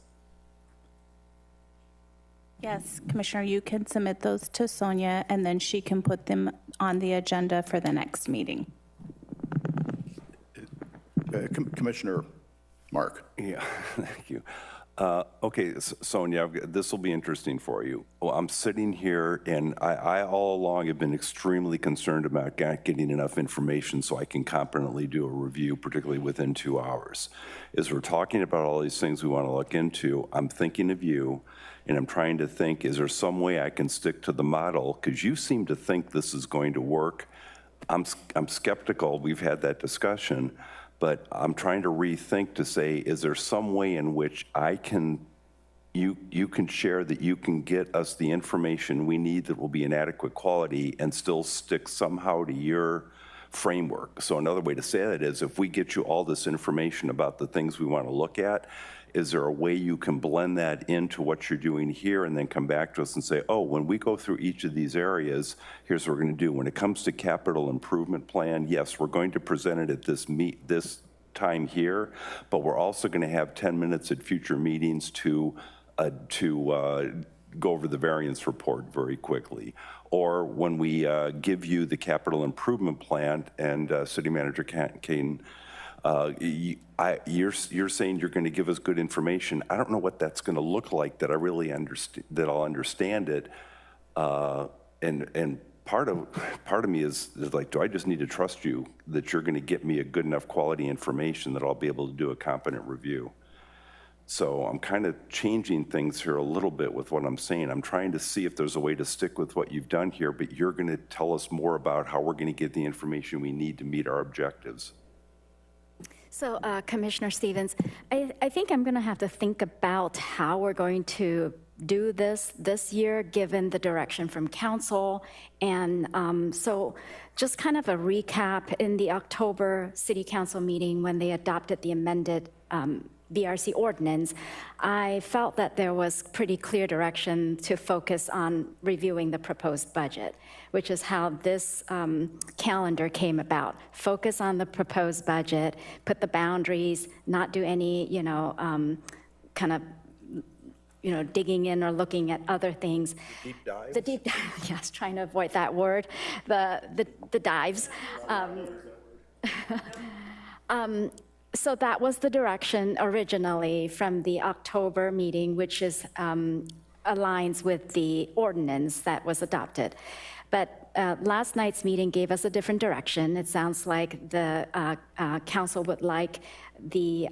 Yes, Commissioner, you can submit those to Sonia, and then she can put them on the agenda for the next meeting. Commissioner Mark. Yeah, thank you. Okay, Sonia, this will be interesting for you. Well, I'm sitting here, and I all along have been extremely concerned about getting enough information so I can competently do a review, particularly within 2 hours. As we're talking about all these things we want to look into, I'm thinking of you, and I'm trying to think, is there some way I can stick to the model? Because you seem to think this is going to work. I'm skeptical. We've had that discussion. But I'm trying to rethink to say, is there some way in which you can share that you can get us the information we need that will be in adequate quality and still stick somehow to your framework? So another way to say that is, if we get you all this information about the things we want to look at, is there a way you can blend that into what you're doing here and then come back to us and say, oh, when we go through each of these areas, here's what we're going to do. When it comes to capital improvement plan, yes, we're going to present it at this time here, but we're also going to have 10 minutes at future meetings to go over the variance report very quickly. Or when we give you the capital improvement plan, and City Manager Kane, you're saying you're going to give us good information. I don't know what that's going to look like that I really understand, that I'll understand it. And part of me is like, do I just need to trust you that you're going to get me a good enough quality information that I'll be able to do a competent review? So I'm kind of changing things here a little bit with what I'm saying. I'm trying to see if there's a way to stick with what you've done here, but you're going to tell us more about how we're going to get the information we need to meet our objectives. So Commissioner Stevens, I think I'm going to have to think about how we're going to do this year, given the direction from council. And so just kind of a recap, in the October City Council meeting when they adopted the amended BRC ordinance, I felt that there was pretty clear direction to focus on reviewing the proposed budget, which is how this calendar came about. Focus on the proposed budget, put the boundaries, not do any, kind of, digging in or looking at other things. Deep dives? The deep dive, yes, trying to avoid that word, the dives. So that was the direction originally from the October meeting, which is aligns with the ordinance that was adopted. But last night's meeting gave us a different direction. It sounds like the council would like the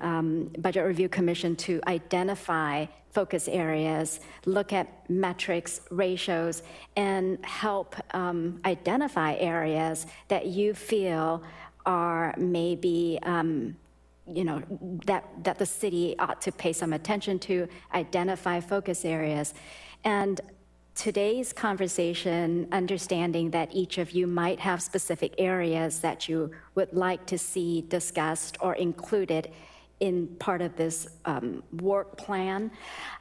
Budget Review Commission to identify focus areas, look at metrics, ratios, and help identify areas that you feel are maybe that the city ought to pay some attention to, identify focus areas. And today's conversation, understanding that each of you might have specific areas that you would like to see discussed or included in part of this work plan,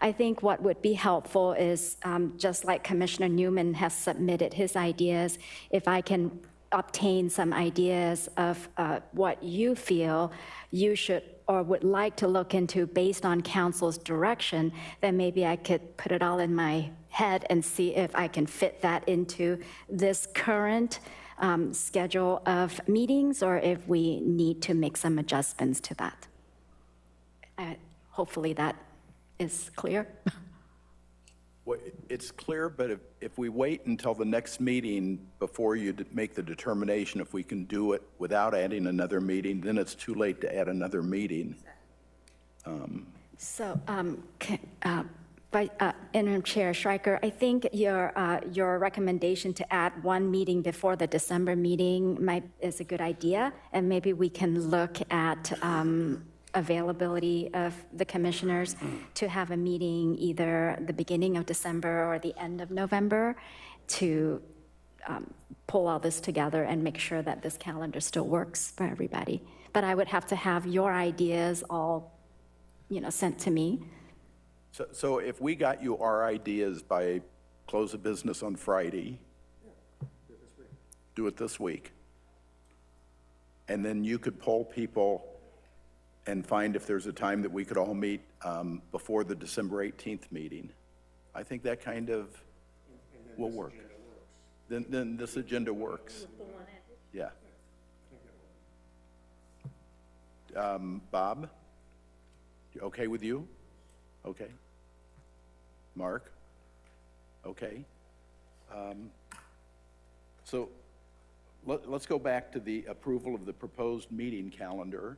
I think what would be helpful is, just like Commissioner Newman has submitted his ideas, if I can obtain some ideas of what you feel you should or would like to look into based on council's direction, then maybe I could put it all in my head and see if I can fit that into this current schedule of meetings, or if we need to make some adjustments to that. Hopefully that is clear. Well, it's clear, but if we wait until the next meeting before you make the determination if we can do it without adding another meeting, then it's too late to add another meeting. So, Interim Chair Schreiker, I think your recommendation to add one meeting before the December meeting is a good idea, and maybe we can look at availability of the commissioners to have a meeting either the beginning of December or the end of November to pull all this together and make sure that this calendar still works for everybody. But I would have to have your ideas all, sent to me. So if we got you our ideas by close of business on Friday, do it this week. And then you could poll people and find if there's a time that we could all meet before the December 18th meeting. I think that kind of will work. Then this agenda works. Yeah. Bob, okay with you? Okay. Mark? Okay. So let's go back to the approval of the proposed meeting calendar.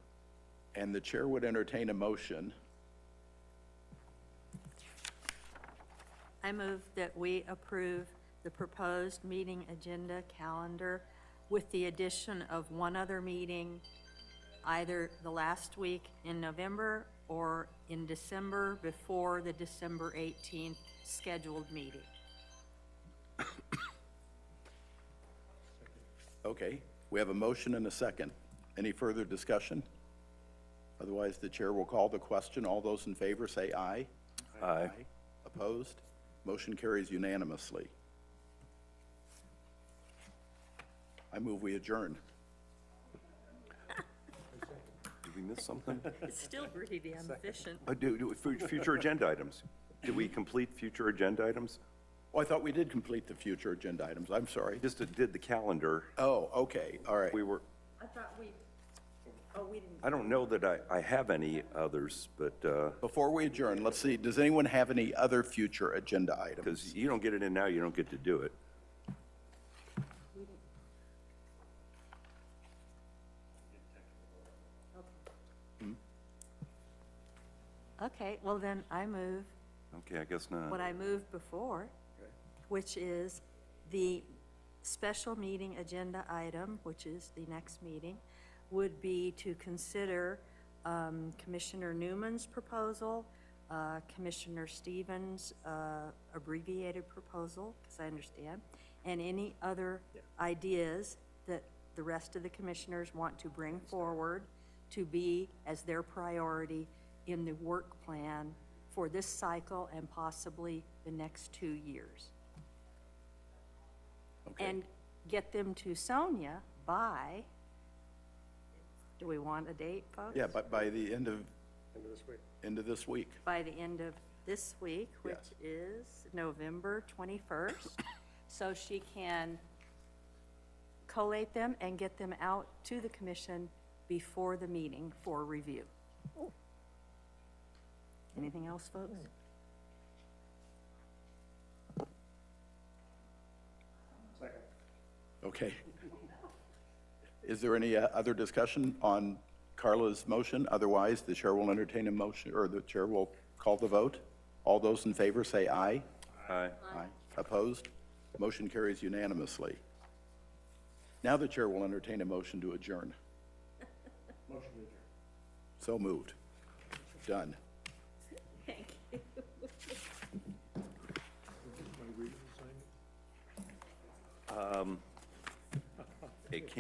And the chair would entertain a motion. I move that we approve the proposed meeting agenda calendar with the addition of one other meeting, either the last week in November or in December before the December 18th scheduled meeting. Okay, we have a motion and a second. Any further discussion? Otherwise, the chair will call the question. All those in favor say aye. Aye. Opposed? Motion carries unanimously. I move we adjourn. Did we miss something? It's still greedy, I'm efficient. Future agenda items. Did we complete future agenda items? Oh, I thought we did complete the future agenda items. I'm sorry. Just did the calendar. Oh, okay, all right. We were, I thought we didn't. I don't know that I have any others, but, Before we adjourn, let's see, does anyone have any other future agenda items? because you don't get it in now, you don't get to do it. Okay, well then I move Okay, I guess not. what I moved before, which is the special meeting agenda item, which is the next meeting, would be to consider Commissioner Newman's proposal, Commissioner Stevens' abbreviated proposal, because I understand, and any other ideas that the rest of the commissioners want to bring forward to be as their priority in the work plan for this cycle and possibly the next 2 years. Okay. And get them to Sonia by, do we want a date, folks? Yeah, but by the end of End of this week. end of this week. By the end of this week, which Yes. is November 21st, so she can collate them and get them out to the commission before the meeting for review. Anything else, folks? Okay. Is there any other discussion on Carla's motion? Otherwise, the chair will entertain a motion, or the chair will call the vote. All those in favor say aye. Aye. Aye. Opposed? Motion carries unanimously. Now the chair will entertain a motion to adjourn. Motion to adjourn. So moved. Done. Thank you. It came